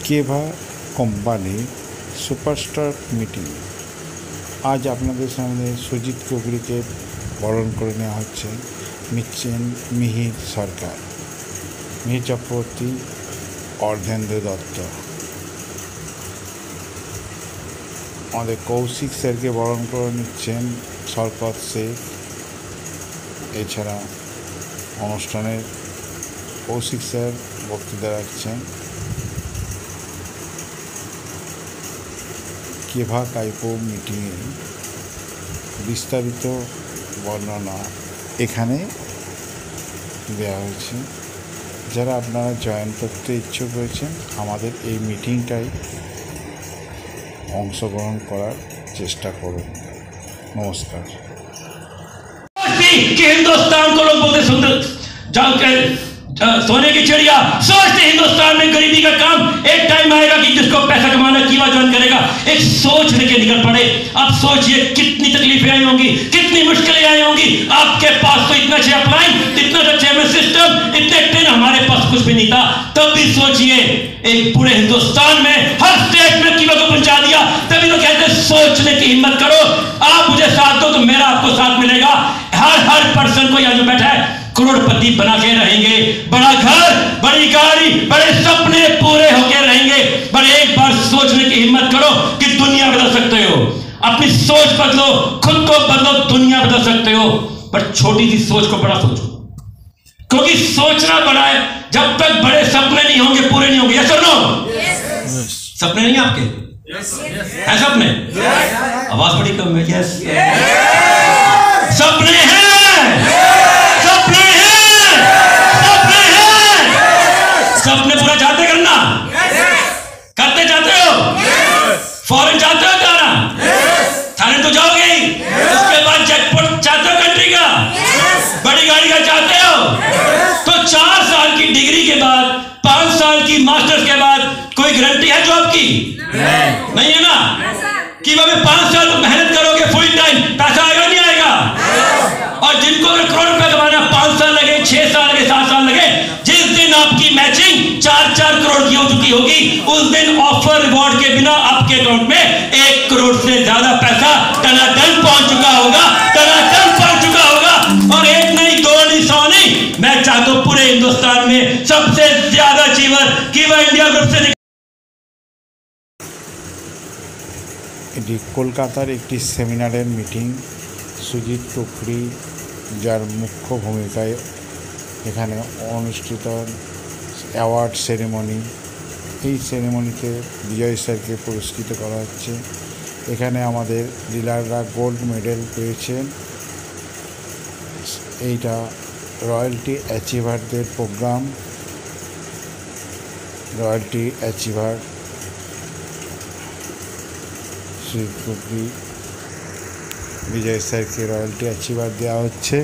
কেভা company superstar meeting. আজ আপনাদের সামনে সুজিত কুকরিকে বরণ করে নেওয়া হচ্ছে। নিচ্ছেন মিহির সরকার, মিহির চক্রবর্তী, অর্ধেন্দ্র দত্ত। আমাদের কৌশিক স্যারকে বরণ করে নিচ্ছেন শরকত শেখ। এছাড়া অনুষ্ঠানের কৌশিক স্যার বক্তৃতা রাখছেন। কেভা কাইপো মিটিংয়ে বিস্তারিত বর্ণনা এখানে দেওয়া হয়েছে। যারা আপনারা জয়েন করতে ইচ্ছুক রয়েছেন, আমাদের এই মিটিংটাই অংশগ্রহণ করার চেষ্টা করুন। नमस्कार। कि हिंदुस्तान को लोग बोलते सुंदर सोने की चिड़िया, सोचते हिंदुस्तान में गरीबी का काम एक टाइम आएगा कि जिसको पैसा कमाना कीवा ज्वाइन करेगा। एक सोच लेके निकल पड़े। अब सोचिए कितनी तकलीफें आई होंगी, कितनी मुश्किलें आई होंगी। आपके पास तो इतना अच्छा अप्लाइन, इतना अच्छा सिस्टम, इतने ट्रेन, हमारे पास कुछ भी नहीं था। तब भी सोचिए, एक पूरे हिंदुस्तान में हर स्टेट में कीवा को पहुंचा दिया। तभी तो कहते सोचने की हिम्मत करो। आप मुझे साथ दो तो मेरा आपको साथ मिलेगा। हर पर्सन को यहाँ जो बैठा है करोड़पति बना के रहेंगे। बड़ा घर, बड़ी गाड़ी, बड़े सपने पूरे होके रहेंगे। पर एक बार सोचने की हिम्मत करो कि दुनिया बदल सकते हो। अपनी सोच बदलो, खुद को बदलो, दुनिया बदल सकते हो। पर छोटी सी सोच को बड़ा सोचो, क्योंकि सोचना बड़ा है। जब तक बड़े सपने नहीं होंगे, पूरे नहीं होंगे। यस और नो? सपने नहीं आपके है? सपने? आवाज बड़ी कम है। यस, सपने हैं, सपने हैं, सपने हैं। सपने पूरा चाहते करना? करते चाहते हो? फॉरेन चाहते हो जाना? थाने तो जाओगे ही। उसके बाद जैकपॉट चाहते हो कंट्री का? बड़ी गाड़ी का चाहते हो? तो 4 साल की डिग्री के बाद, 5 साल की मास्टर्स के बाद कोई गारंटी है जॉब की? नहीं है ना? कि भाई 5 साल मेहनत करोगे फुल टाइम, पैसा आएगा नहीं आएगा? और जिनको अगर करोड़ रुपए कमाना, 5 साल लगे, 6 साल लगे, 7 साल लगे, जिस दिन आपकी मैचिंग 4-4 करोड़ की हो चुकी होगी, उस दिन ऑफर रिवॉर्ड के बिना आपके अकाउंट में 1 करोड़ से ज्यादा पैसा टनाटन पहुंच चुका होगा, टनाटन पहुंच चुका होगा। और 1 नहीं, 2 नहीं, 100 नहीं, मैं चाहता हूं पूरे हिंदुस्तान में सबसे ज्यादा अचीवर कीवा इंडिया ग्रुप से। এটি কলকাতার একটি সেমিনারের মিটিং। সুজিত কুকরি যার মুখ্য ভূমিকায় এখানে অনুষ্ঠিত অ্যাওয়ার্ড সেরেমনি। এই সেরেমনিতে বিজয় স্যারকে পুরস্কৃত করা হচ্ছে। এখানে আমাদের ডিলাররা গোল্ড মেডেল পেয়েছেন। এইটা রয়্যালটি অ্যাচিভারদের program. Royalty achiever Sujit Kukri, Vijay স্যারকে রয়্যালটি অ্যাচিভার দেওয়া হচ্ছে।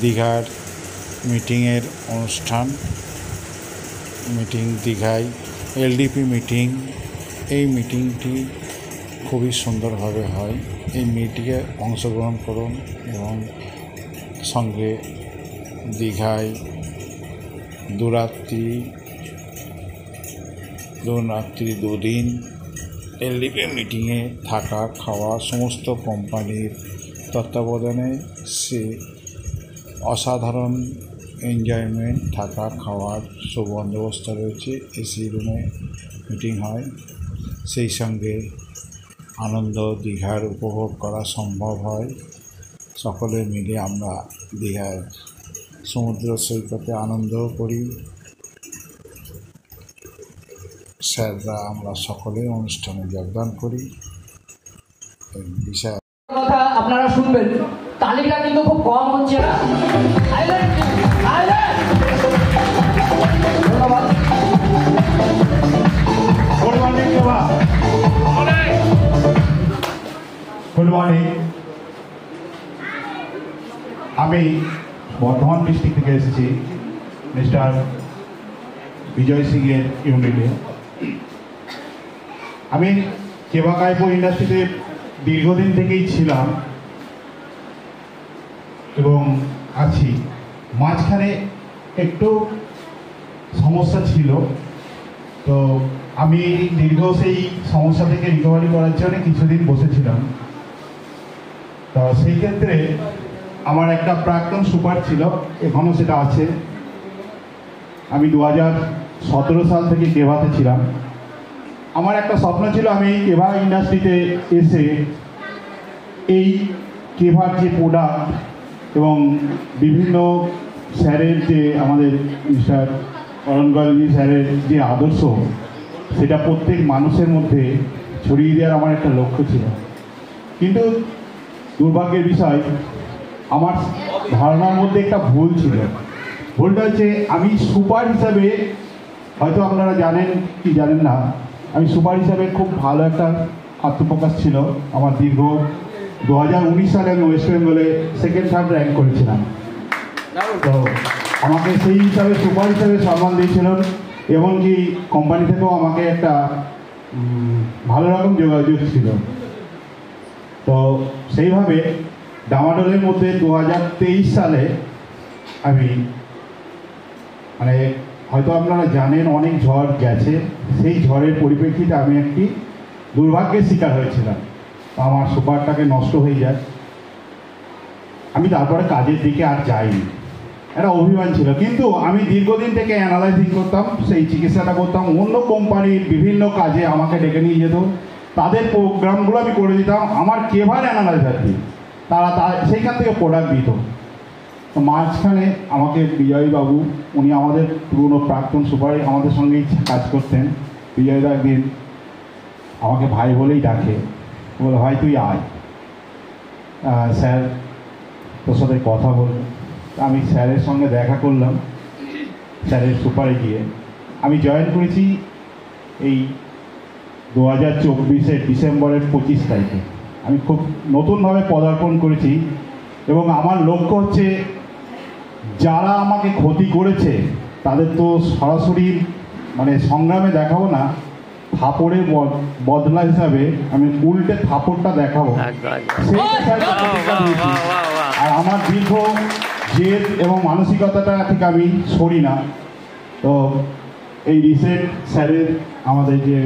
দীঘার মিটিংয়ের অনুষ্ঠান, মিটিং দীঘায় এলডিপি মিটিং। এই মিটিংটি খুবই সুন্দরভাবে হয়। এই মিটিংয়ে অংশগ্রহণ করুন এবং সঙ্গে দীঘায় 2 দিন এলডিপি মিটিংয়ে থাকা খাওয়া সমস্ত কোম্পানির তত্ত্বাবধানে সে অসাধারণ এনজয়মেন্ট, থাকা খাওয়ার সুবন্দোবস্ত রয়েছে। এসি রুমে মিটিং হয়। সেই সঙ্গে আনন্দ দীঘার উপভোগ করা সম্ভব হয়। সকলে মিলে আমরা দীঘার সমুদ্র সৈকতে আনন্দ করি। স্যাররা আমরা সকলে অনুষ্ঠানে যোগদান করি। বিষয় কথা আপনারা শুনবেন, তালিকা কিন্তু খুব কম হচ্ছে না। ধন্যবাদ। Good morning. আমি বর্ধমান ডিস্ট্রিক্ট থেকে এসেছি মিস্টার বিজয় সিংয়ের ইউনিটে। আমি কেভা কাইপো ইন্ডাস্ট্রিতে দীর্ঘদিন থেকেই ছিলাম এবং আছি। মাঝখানে একটু সমস্যা ছিল। তো আমি দীর্ঘ সেই সমস্যা থেকে রিকভারি করার জন্য কিছুদিন বসেছিলাম। তো সেই ক্ষেত্রে আমার একটা প্রাক্তন সুপার ছিল, এখনও সেটা আছে। আমি 2017 সাল থেকে কেভাতে ছিলাম। আমার একটা স্বপ্ন ছিল আমি কেভা ইন্ডাস্ট্রিতে এসে এই কেভার যে প্রোডাক্ট এবং বিভিন্ন স্যারের যে আমাদের মিস্টার অরুণ গোয়েলজি স্যারের যে আদর্শ, সেটা প্রত্যেক মানুষের মধ্যে ছড়িয়ে দেওয়ার আমার একটা লক্ষ্য ছিল। কিন্তু দুর্ভাগ্যের বিষয়, আমার ধারণার মধ্যে একটা ভুল ছিল। ভুলটা হচ্ছে আমি সুপার হিসাবে, হয়তো আপনারা জানেন কি জানেন না, আমি সুপার হিসাবে খুব ভালো একটা আত্মপ্রকাশ ছিল আমার। দীর্ঘ 2019 সালে আমি ওয়েস্ট বেঙ্গলে 2nd 3rd র্যাঙ্ক করেছিলাম। তো আমাকে সেই হিসাবে সুপার হিসাবে সম্মান দিয়েছিলেন, এমনকি কোম্পানি থেকেও আমাকে একটা ভালো রকম যোগাযোগ ছিল। তো সেইভাবে ডামাডোলের মধ্যে 2023 সালে আমি, মানে হয়তো আপনারা জানেন অনেক ঝড় গেছে, সেই ঝড়ের পরিপ্রেক্ষিতে আমি একটি দুর্ভাগ্যের শিকার হয়েছিলাম। আমার সুপারটাকে নষ্ট হয়ে যায়। আমি তারপরে কাজের দিকে আর যাইনি, একটা অভিমান ছিল। কিন্তু আমি দীর্ঘদিন থেকে অ্যানালাইজিং করতাম, সেই চিকিৎসাটা করতাম। অন্য কোম্পানির বিভিন্ন কাজে আমাকে ডেকে নিয়ে যেত, তাদের প্রোগ্রামগুলো আমি করে দিতাম আমার কেভার অ্যানালাইজার দিয়ে। তারা সেইখান থেকে প্রোডাক্ট দিত। তো মাঝখানে আমাকে বিজয়বাবু, উনি আমাদের পুরনো প্রাক্তন সুপারে আমাদের সঙ্গেই কাজ করতেন, বিজয়দা একদিন আমাকে ভাই বলেই ডাকে, বলে ভাই তুই আয়, স্যার তোর সাথে কথা বলবো। আমি স্যারের সঙ্গে দেখা করলাম, স্যারের সুপারে গিয়ে আমি জয়েন করেছি এই 2024 ডিসেম্বরের 25 তারিখে। আমি খুব নতুনভাবে পদার্পণ করেছি এবং আমার লক্ষ্য হচ্ছে যারা আমাকে ক্ষতি করেছে তাদের তো সরাসরি মানে সংগ্রামে দেখাবো না, থাপড়ের বদলা হিসাবে আমি উল্টে থাপড়টা দেখাবো। আর আমার দীর্ঘ জেদ এবং মানসিকতাটা ঠিক আমি সরি না। তো এই রিসেন্ট স্যারের, আমাদের যে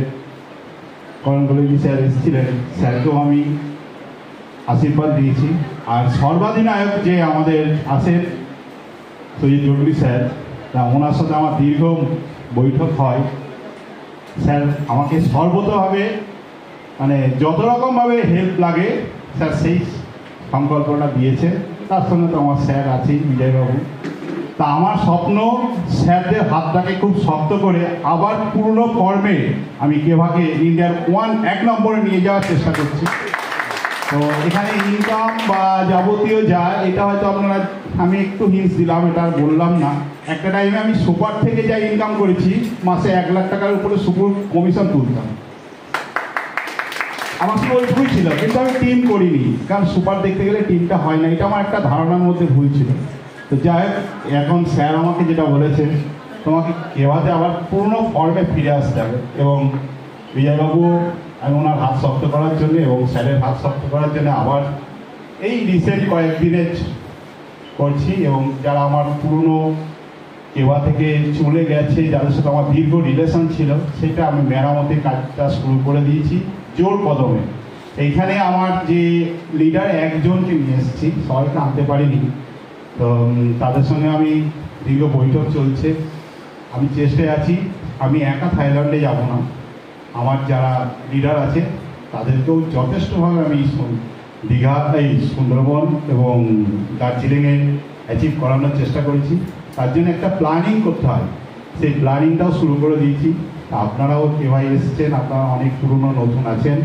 করণ কলেজি স্যার এসেছিলেন, স্যারকেও আমি আশীর্বাদ দিয়েছি। আর সর্বাধিনায়ক যে আমাদের আছেন সৈয়দ জগলি স্যার, ওনার সাথে আমার দীর্ঘ বৈঠক হয়। স্যার আমাকে সর্বতভাবে মানে যত রকমভাবে হেল্প লাগে স্যার সেই সংকল্পটা দিয়েছে। তার সঙ্গে তো আমার স্যার আছেই বিজয়বাবু। তা আমার স্বপ্ন স্যারদের হাতটাকে খুব শক্ত করে আবার পুরনো ফর্মে আমি কেভাকে ইন্ডিয়ার 1 নম্বরে নিয়ে যাওয়ার চেষ্টা করছি। তো এখানে ইনকাম বা যাবতীয় যা, এটা হয়তো আপনারা, আমি একটু হিন্টস দিলাম, এটা আর বললাম না। একটা টাইমে আমি সুপার থেকে যা ইনকাম করেছি, মাসে 1 লাখ টাকার উপরে সুপার কমিশন তুলতাম। আমার শুধু ওইটুকুই ছিল, কিন্তু আমি টিম করিনি, কারণ সুপার দেখতে গেলে টিমটা হয় না, এটা আমার একটা ধারণার মধ্যে ভুল ছিল। তো যাই হোক, এখন স্যার আমাকে যেটা বলেছে, তোমাকে কেভাতে আবার পুরনো ফর্মে ফিরে আসতে হবে। এবং বিজয়বাবু, আমি ওনার হাত শক্ত করার জন্য এবং স্যারের হাত শক্ত করার জন্য আবার এই রিসেন্ট কয়েকদিনে করছি। এবং যারা আমার পুরনো কেভা থেকে চলে গেছে, যাদের সাথে আমার দীর্ঘ রিলেশন ছিল, সেটা আমি মেরামতের কাজটা শুরু করে দিয়েছি জোর কদমে। এইখানে আমার যে লিডার একজনকে নিয়ে এসেছি, সবাইকে আনতে পারিনি। তো তাদের সঙ্গে আমি দীর্ঘ বৈঠক চলছে। আমি চেষ্টায় আছি, আমি একা থাইল্যান্ডে যাব না, আমার যারা লিডার আছে তাদেরকেও যথেষ্টভাবে আমি দীঘা, এই সুন্দরবন এবং দার্জিলিংয়ে অ্যাচিভ করানোর চেষ্টা করেছি। তার জন্য একটা প্ল্যানিং করতে হয়, সেই প্ল্যানিংটাও শুরু করে দিয়েছি। আপনারাও কেভাই এসেছেন, আপনারা অনেক পুরনো নতুন আছেন,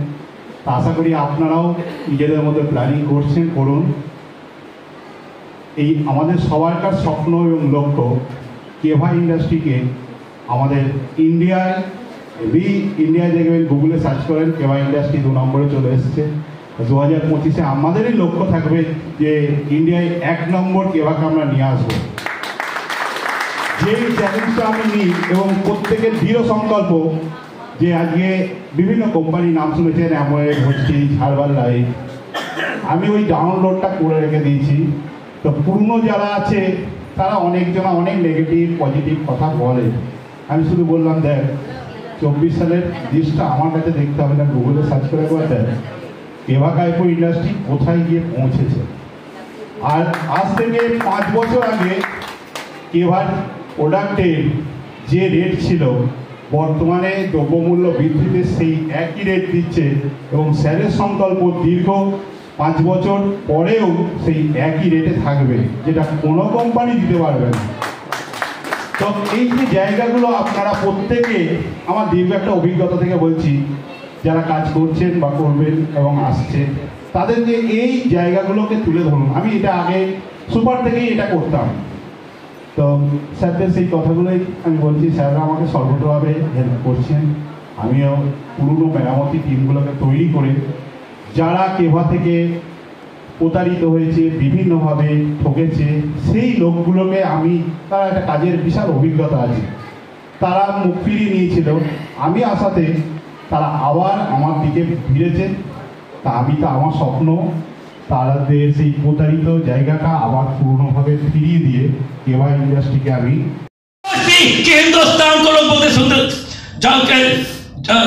তা আশা করি আপনারাও নিজেদের মধ্যে প্ল্যানিং করুন। এই আমাদের সবারকার স্বপ্ন এবং লক্ষ্য কেভা ইন্ডাস্ট্রিকে আমাদের ইন্ডিয়ায় দেখবেন, গুগলে সার্চ করেন কেভা ইন্ডাস্ট্রি 2 নম্বরে চলে এসেছে। 2025-এ আমাদেরই লক্ষ্য থাকবে যে ইন্ডিয়ায় 1 নম্বর কেভাকে আমরা নিয়ে আসবো। যেই চ্যালেঞ্জটা আমি নিই এবং প্রত্যেকের দৃঢ় সংকল্প, যে আজকে বিভিন্ন কোম্পানির নাম শুনেছেন, অ্যামওয়ে, ঘটি, হারবাল লাইফ, আমি ওই ডাউনলোডটা করে রেখে দিয়েছি। তো পুরনো যারা আছে তারা অনেকজন অনেক নেগেটিভ পজিটিভ কথা বলে। আমি শুধু বললাম, দেখ 24 সালের লিস্টটা আমার কাছে দেখতে হবে না, গুগলে সার্চ করে একবার দেখ কেভা কাইফো ইন্ডাস্ট্রি কোথায় গিয়ে পৌঁছেছে। আর আজ থেকে 5 বছর আগে কেভার প্রোডাক্টের যে রেট ছিল, বর্তমানে দ্রব্যমূল্য বৃদ্ধিতে সেই একই রেট দিচ্ছে এবং স্যারের সংকল্প দীর্ঘ 5 বছর পরেও সেই একই রেটে থাকবে, যেটা কোনো কোম্পানি দিতে পারবে না। তো এই যে জায়গাগুলো আপনারা প্রত্যেকে, আমার দীর্ঘ একটা অভিজ্ঞতা থেকে বলছি, যারা কাজ করছেন বা করবেন এবং আসছেন তাদেরকে এই জায়গাগুলোকে তুলে ধরুন। আমি এটা আগে সুপার থেকেই এটা করতাম, তো স্যারদের সেই কথাগুলোই আমি বলছি। স্যাররা আমাকে সর্বতভাবে হেল্প করছেন। আমিও পুরনো মেরামতি টিমগুলোকে তৈরি করে যারা কেভা থেকে প্রতারিত হয়েছে, বিভিন্নভাবে ঠকেছে, সেই লোকগুলোকে আমি, তারা একটা কাজের বিশাল অভিজ্ঞতা আছে, তারা মুখ ফিরিয়ে নিয়েছিল। আমি আসাতে তারা আবার আমার দিকে ফিরেছে। তা আমি তো আমার স্বপ্ন তাদের সেই প্রতারিত জায়গাটা আবার पूर्णভাবে ফিরিয়ে দিয়ে केवा इंडस्ट्री के अभी कि हिंदुस्तान को लोग बोलते सुंदर जाकर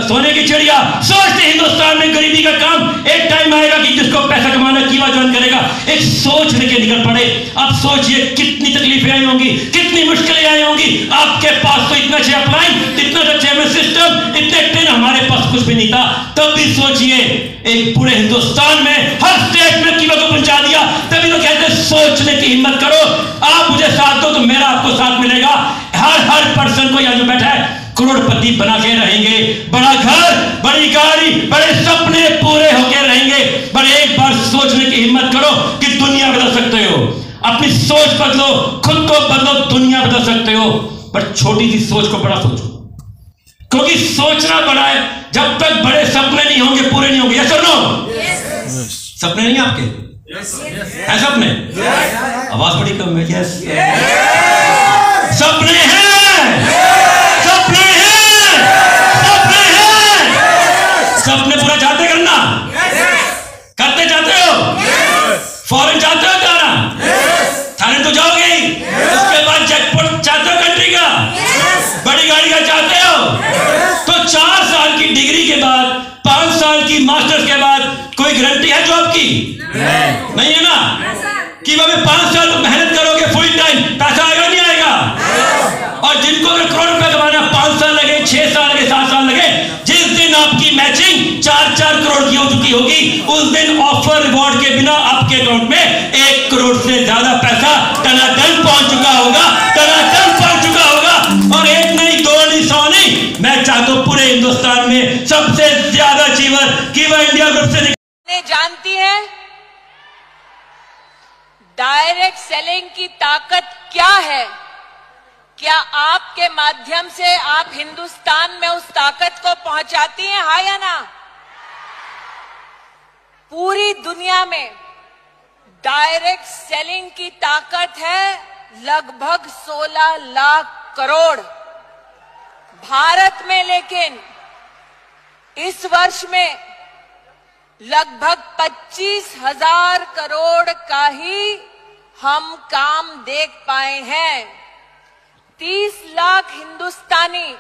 सोने की चिड़िया, सोचते हिंदुस्तान में गरीबी का काम एक टाइम आएगा कि जिसको पैसा कमाना कीवा ज्वाइन करेगा। एक सोच लेके निकल पड़े। अब सोचिए कितनी तकलीफें आई होंगी, कितनी मुश्किलें आई होंगी। आपके पास तो इतना अच्छा अप्लाइन, इतना अच्छा सिस्टम, इतने ट्रेन, हमारे पास कुछ भी नहीं था। तब भी सोचिए, एक पूरे हिंदुस्तान में हर स्टेट में कीवा को पहुंचा दिया। तभी तो कहते हैं सोचने की हिम्मत करो। आप मुझे साथ दो तो मेरा आपको साथ मिलेगा। हर पर्सन को यहाँ जो बैठा है करोड़पति बना के रहेंगे, बड़ा घर, बड़ी गाड़ी, बड़े सपने पूरे होके रहेंगे। पर एक बार सोचने की हिम्मत करो कि दुनिया बदल सकते हो। अपनी सोच बदलो, खुद को बदलो, दुनिया बदल सकते हो। पर छोटी सी सोच को बड़ा सोचो, क्योंकि सोचना बड़ा है। जब तक बड़े सपने नहीं होंगे, पूरे नहीं होंगे। यस और नो? सपने नहीं आपके है? सपने? आवाज बड़ी कम है। यस, सपने हैं, सपने हैं, सपने हैं। सपने पूरा चाहते करना? करते चाहते हो? फॉरेन चाहते हो जाना? थाने तो जाओगे ही। उसके बाद जैकपॉट चाहते हो कंट्री का? बड़ी गाड़ी का चाहते हो? तो 4 साल की डिग्री के बाद, 5 साल की मास्टर्स के बाद कोई गारंटी है जॉब की? नहीं है ना? कि भाई 5 साल मेहनत करोगे फुल टाइम, पैसा आएगा नहीं आएगा? और जिनको अगर करोड़ रुपए कमाना 5 साल लगे, 6 साल लगे, 7 साल लगे, जिस दिन आपकी मैचिंग 4-4 करोड़ की हो चुकी होगी, उस दिन ऑफर रिवॉर्ड के बिना आपके अकाउंट में 1 करोड़ से ज्यादा पैसा टनाटन पहुंच चुका होगा, टनाटन पहुंच चुका होगा। और 1 नहीं, 2 नहीं, 100 नहीं, मैं चाहता हूं पूरे हिंदुस्तान में सबसे ज्यादा अचीवर कीवा इंडिया ग्रुप से जानती है डायरेक्ट सेलिंग की ताकत क्या है। क्या आपके माध्यम से आप हिंदुस्तान में उस ताकत को पहुंचाती हैं, हाँ या ना? पूरी दुनिया में डायरेक्ट सेलिंग की ताकत है लगभग 16 लाख करोड़। भारत में लेकिन इस वर्ष में लगभग 25,000 करोड़ का ही हम काम देख पाए हैं। 30 लाख हिंदुस्तानी,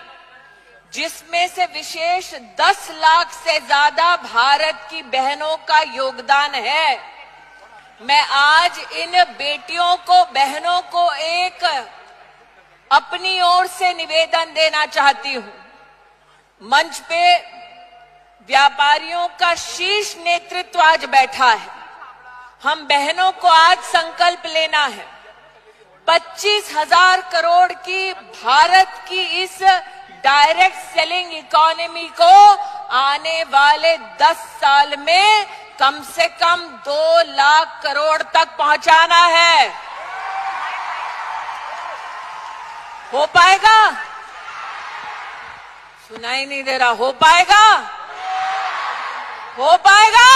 जिसमें से विशेष 10 लाख से ज्यादा भारत की बहनों का योगदान है। मैं आज इन बेटियों को, बहनों को एक अपनी ओर से निवेदन देना चाहती हूं। मंच पे व्यापारियों का शीर्ष नेतृत्व आज बैठा है। हम बहनों को आज संकल्प लेना है। 25,000 करोड़ की भारत की इस डायरेक्ट सेलिंग इकोनॉमी को आने वाले 10 साल में कम से कम 2 लाख करोड़ तक पहुंचाना है। हो पाएगा? सुनाई नहीं दे रहा। हो पाएगा? हो पाएगा?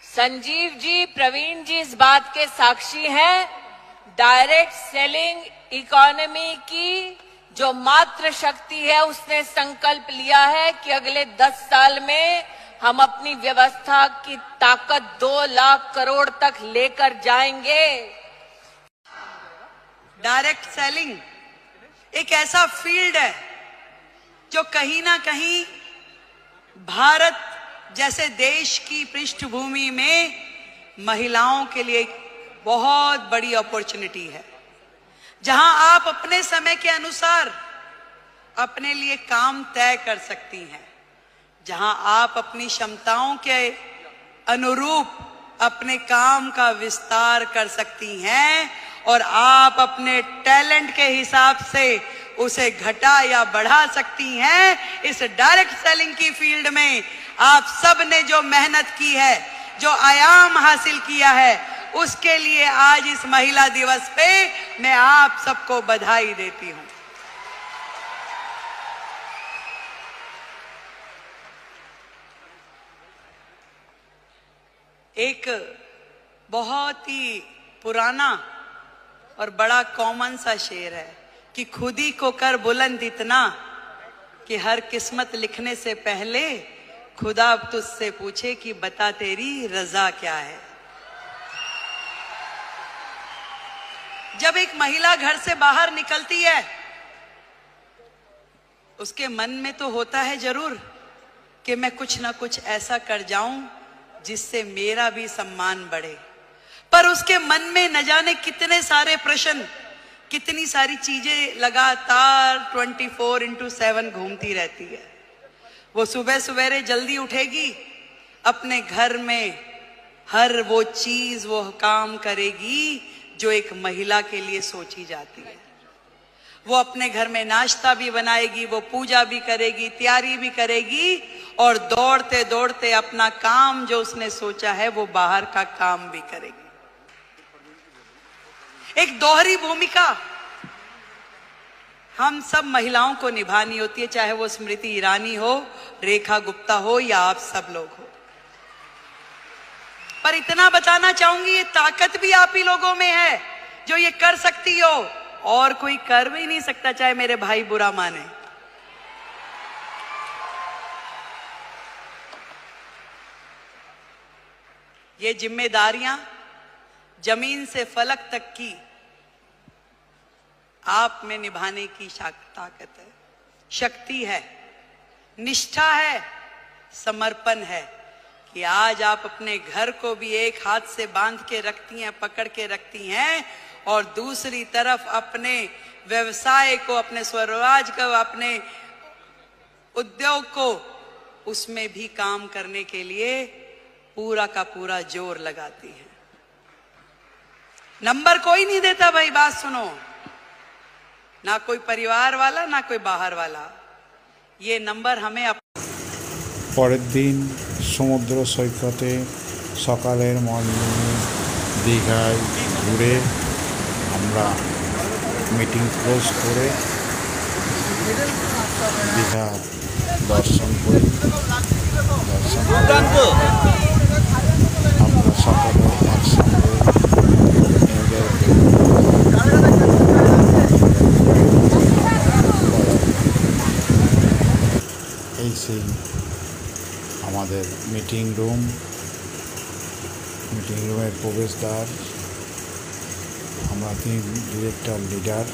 संजीव जी, प्रवीण जी इस बात के साक्षी हैं। डायरेक्ट सेलिंग इकोनॉमी की जो मात्र शक्ति है, उसने संकल्प लिया है कि अगले 10 साल में हम अपनी व्यवस्था की ताकत 2 लाख करोड़ तक लेकर जाएंगे। डायरेक्ट सेलिंग एक ऐसा फील्ड है जो कहीं ना कहीं भारत जैसे देश की पृष्ठभूमि में महिलाओं के लिए बहुत बड़ी अपॉर्चुनिटी है, जहां आप अपने समय के अनुसार अपने लिए काम तय कर सकती हैं, जहां आप अपनी क्षमताओं के अनुरूप अपने काम का विस्तार कर सकती हैं और आप अपने टैलेंट के हिसाब से उसे घटा या बढ़ा सकती हैं। इस डायरेक्ट सेलिंग की फील्ड में आप सब ने जो मेहनत की है, जो आयाम हासिल किया है, उसके लिए आज इस महिला दिवस पे मैं आप सबको बधाई देती हूं। एक बहुत ही पुराना और बड़ा कॉमन सा शेर है कि खुद ही को कर बुलंद इतना कि हर किस्मत लिखने से पहले खुदा तुझसे पूछे कि बता तेरी रजा क्या है। जब एक महिला घर से बाहर निकलती है, उसके मन में तो होता है जरूर कि मैं कुछ ना कुछ ऐसा कर जाऊं जिससे मेरा भी सम्मान बढ़े, पर उसके मन में न जाने कितने सारे प्रश्न, कितनी सारी चीजें लगातार 24/7 घूमती रहती है। वो सुबह सवेरे जल्दी उठेगी, अपने घर में हर वो चीज, वो काम करेगी जो एक महिला के लिए सोची जाती है। वो अपने घर में नाश्ता भी बनाएगी, वो पूजा भी करेगी, तैयारी भी करेगी और दौड़ते दौड़ते अपना काम जो उसने सोचा है वो बाहर का काम भी करेगी। एक दोहरी भूमिका हम सब महिलाओं को निभानी होती है, चाहे वो स्मृति ईरानी हो, रेखा गुप्ता हो या आप सब लोग हो। पर इतना बताना चाहूंगी, ये ताकत भी आप ही लोगों में है जो ये कर सकती हो, और कोई कर भी नहीं सकता, चाहे मेरे भाई बुरा माने। ये जिम्मेदारियां जमीन से फलक तक की आप में निभाने की ताकत है, शक्ति है, निष्ठा है, समर्पण है कि आज आप अपने घर को भी एक हाथ से बांध के रखती हैं, पकड़ के रखती हैं, और दूसरी तरफ अपने व्यवसाय को, अपने स्वरोजगार को, अपने उद्योग को, उसमें भी काम करने के लिए पूरा का पूरा जोर लगाती हैं। नंबर कोई नहीं देता भाई, बात सुनो, ना कोई परिवार वाला ना कोई बाहर वाला, ये नंबर हमें পরের দিন সমুদ্র সৈকতে সকালের মর্নিংয়ে দীঘায় ঘুরে আমরা মিটিং ক্লোজ করে দীঘা দর্শন করি। দর্শন করে আমরা সকলে একসঙ্গে এনজয় করি। এই সেই আমাদের মিটিং রুমের প্রবেশদ্বার। আমরা 3 ডিরেক্টর লিডার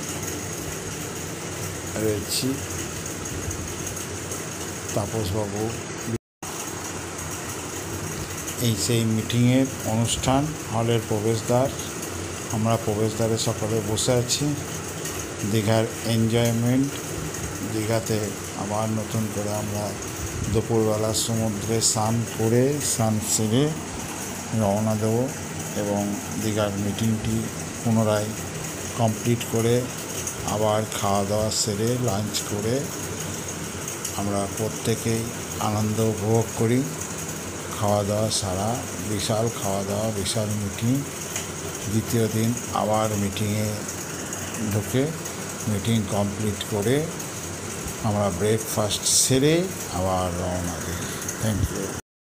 রয়েছি, তাপসবাবু। এই সেই মিটিংয়ের অনুষ্ঠান হলের প্রবেশদ্বার। আমরা প্রবেশদ্বারে সকলে বসে আছি। দীঘার এনজয়মেন্ট, দীঘাতে আবার নতুন করে আমরা দুপুরবেলা সমুদ্রে স্নান করে স্নান সেরে রওনা দেব এবং দীঘার মিটিংটি পুনরায় কমপ্লিট করে আবার খাওয়া দাওয়া সেরে লাঞ্চ করে আমরা প্রত্যেকেই আনন্দ উপভোগ করি। খাওয়া দাওয়া সারা, বিশাল খাওয়া দাওয়া, বিশাল মিটিং। দ্বিতীয় দিন আবার মিটিংয়ে ঢুকে মিটিং কমপ্লিট করে আমরা ব্রেকফাস্ট সেরে আবার রওনা দিই। Thank you.